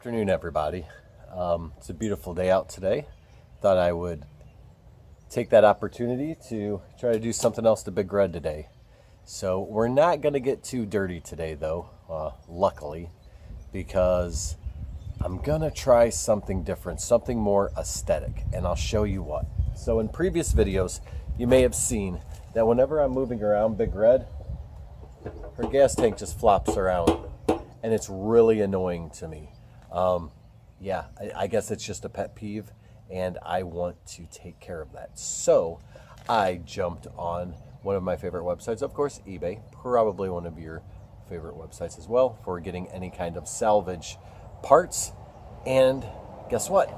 Afternoon, everybody. It's a beautiful day out today. Thought I would take that opportunity to try to do something else to Big Red today. So we're not going to get too dirty today, though, luckily, because I'm going to try something different, something more aesthetic, and I'll show you what. So in previous videos, you may have seen that whenever I'm moving around Big Red, her gas tank just flops around, and it's really annoying to me. I guess it's just a pet peeve, and I want to take care of that. So I jumped on one of my favorite websites, of course, eBay, probably one of your favorite websites as well, for getting any kind of salvage parts. And guess what?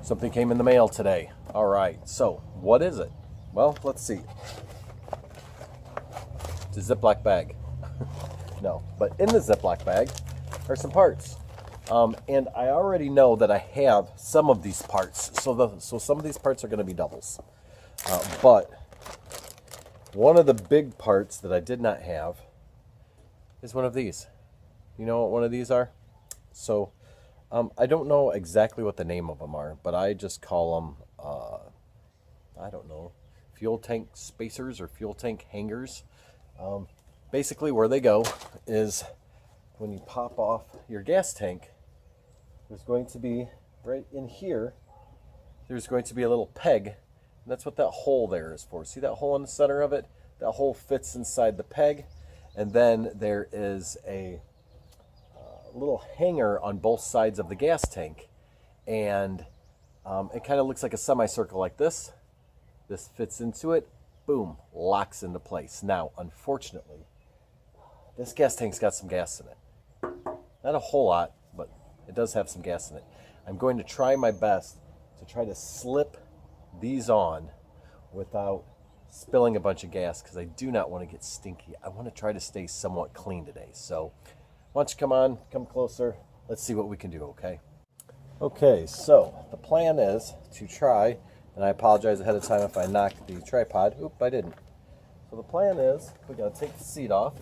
Something came in the mail today. All right, so what is it? Well, let's see. It's a Ziploc bag. No, but in the Ziploc bag are some parts. And I already know that I have some of these parts. So some of these parts are going to be doubles. But one of the big parts that I did not have is one of these. You know what one of these are? So I don't know exactly what the name of them are, but I just call them, I don't know, fuel tank spacers or fuel tank hangers. Basically where they go is when you pop off your gas tank, there's going to be, right in here, there's going to be a little peg. And that's what that hole there is for. See that hole in the center of it? That hole fits inside the peg. And then there is a little hanger on both sides of the gas tank. And it kind of looks like a semicircle like this. This fits into it. Boom, locks into place. Now, unfortunately, this gas tank's got some gas in it. Not a whole lot, but it does have some gas in it. I'm going to try my best to try to slip these on without spilling a bunch of gas, because I do not want to get stinky. I want to try to stay somewhat clean today. So why don't you come on, come closer. Let's see what we can do, okay? Okay, so the plan is to try, and I apologize ahead of time if I knocked the tripod. Oop, I didn't. So the plan is we got to take the seat off.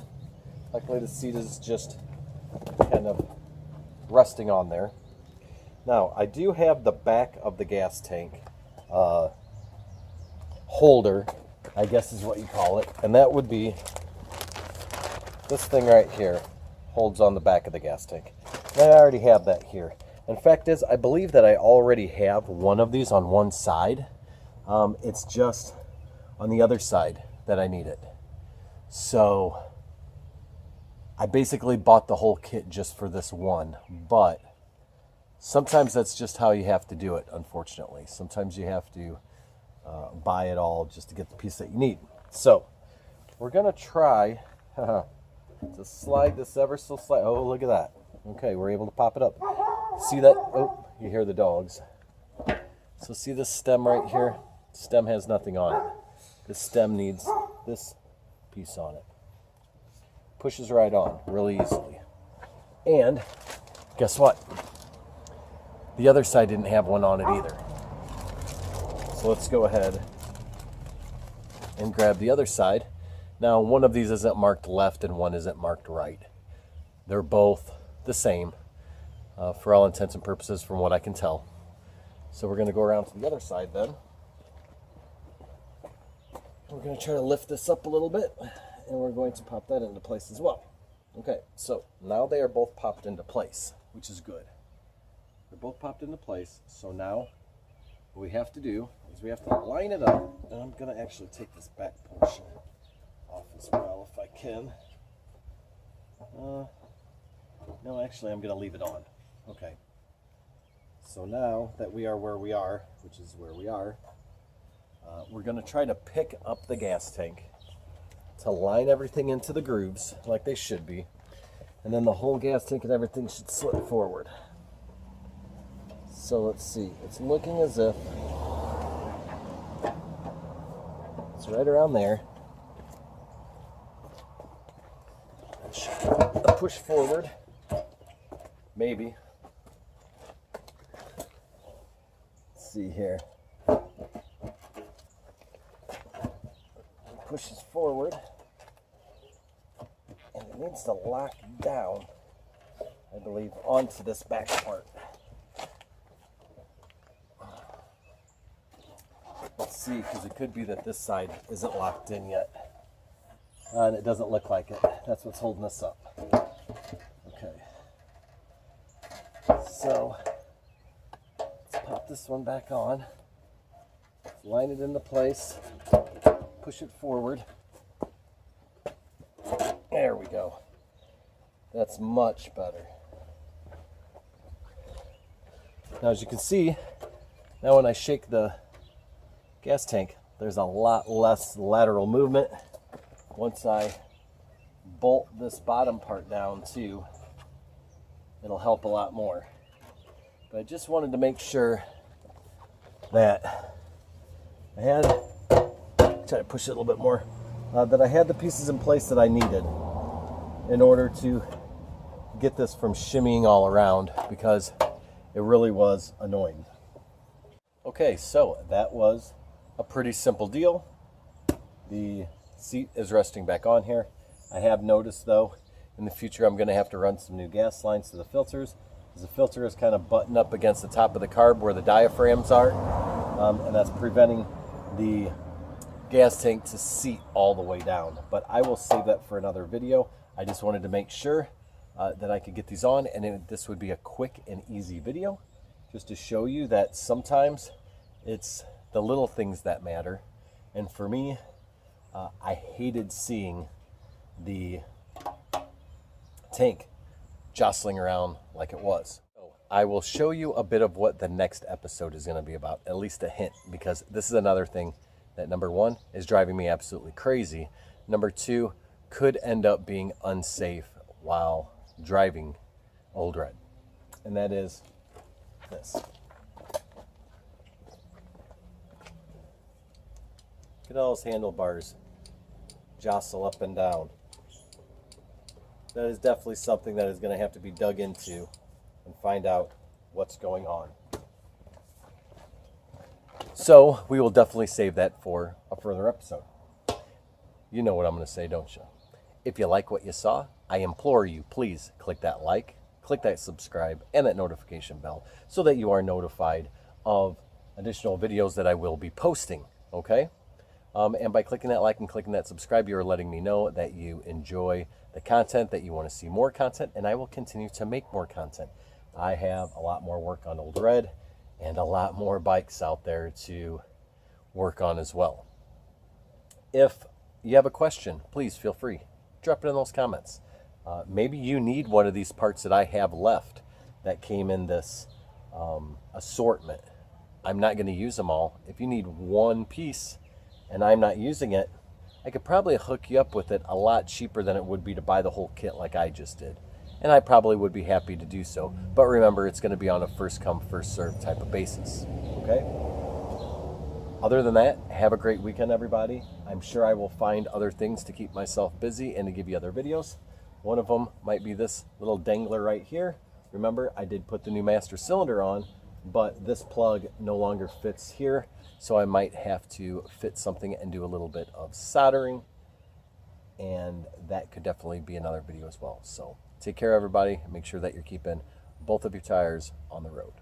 Luckily the seat is just kind of resting on there. Now I do have the back of the gas tank holder, I guess is what you call it, and that would be this thing right here. Holds on the back of the gas tank. And I already have that here. In fact is, I believe that I already have one of these on one side. It's just on the other side that I need it. So I basically bought the whole kit just for this one, but sometimes that's just how you have to do it, unfortunately. Sometimes you have to buy it all just to get the piece that you need. So we're gonna try to slide this ever so slightly. Oh, look at that. Okay, we're able to pop it up. See that? Oh, you hear the dogs. So see this stem right here? Stem has nothing on it. This stem needs this piece on it. Pushes right on really easily. And guess what? The other side didn't have one on it either. So let's go ahead and grab the other side. Now, one of these isn't marked left and one isn't marked right. They're both the same for all intents and purposes from what I can tell. So we're going to go around to the other side then. We're going to try to lift this up a little bit, and we're going to pop that into place as well. Okay, so now they are both popped into place, which is good. They're both popped into place, so now what we have to do is we have to line it up, and I'm going to actually take this back portion off as well if I can. No, actually I'm going to leave it on. Okay. So now that we are where we are, which is where we are, we're going to try to pick up the gas tank to line everything into the grooves like they should be. And then the whole gas tank and everything should slip forward. So let's see. It's looking as if it's right around there. Push forward. Maybe. Let's see here. Pushes forward, and it needs to lock down I believe, onto this back part. Let's see, because it could be that this side isn't locked in yet. And it doesn't look like it. That's what's holding us up. Okay. So, let's pop this one back on. Let's line it into place. Push it forward. There we go. That's much better. Now, as you can see, now when I shake the gas tank, there's a lot less lateral movement. Once I bolt this bottom part down too, it'll help a lot more. But I just wanted to make sure that I had, try to push it a little bit more, that I had the pieces in place that I needed in order to get this from shimmying all around, because it really was annoying. Okay, so that was a pretty simple deal. The seat is resting back on here. I have noticed though, in the future I'm going to have to run some new gas lines to the filters, because the filter is kind of buttoned up against the top of the carb where the diaphragms are, and that's preventing the gas tank to seat all the way down. But I will save that for another video. I just wanted to make sure that I could get these on, and this would be a quick and easy video just to show you that sometimes it's the little things that matter. And for me, I hated seeing the tank jostling around like it was. So I will show you a bit of what the next episode is going to be about, at least a hint, because this is another thing that, number one, is driving me absolutely crazy. Number two, could end up being unsafe while driving Old Red, and that is this. Look at all those handlebars jostle up and down. That is definitely something that is going to have to be dug into and find out what's going on. So we will definitely save that for a further episode. You know what I'm going to say, don't you? If you like what you saw, I implore you, please click that like, click that subscribe, and that notification bell so that you are notified of additional videos that I will be posting, okay? And by clicking that like and clicking that subscribe, you're letting me know that you enjoy the content, that you want to see more content, and I will continue to make more content. I have a lot more work on Old Red and a lot more bikes out there to work on as well. If you have a question, please feel free. Drop it in those comments. Maybe you need one of these parts that I have left that came in this assortment. I'm not going to use them all. If you need one piece and I'm not using it, I could probably hook you up with it a lot cheaper than it would be to buy the whole kit like I just did. And I probably would be happy to do so. But remember, it's going to be on a first come, first served type of basis. Okay? Other than that, have a great weekend, everybody. I'm sure I will find other things to keep myself busy and to give you other videos. One of them might be this little dangler right here. Remember, I did put the new master cylinder on, but this plug no longer fits here, so I might have to fit something and do a little bit of soldering, and that could definitely be another video as well. So take care, everybody, and make sure that you're keeping both of your tires on the road.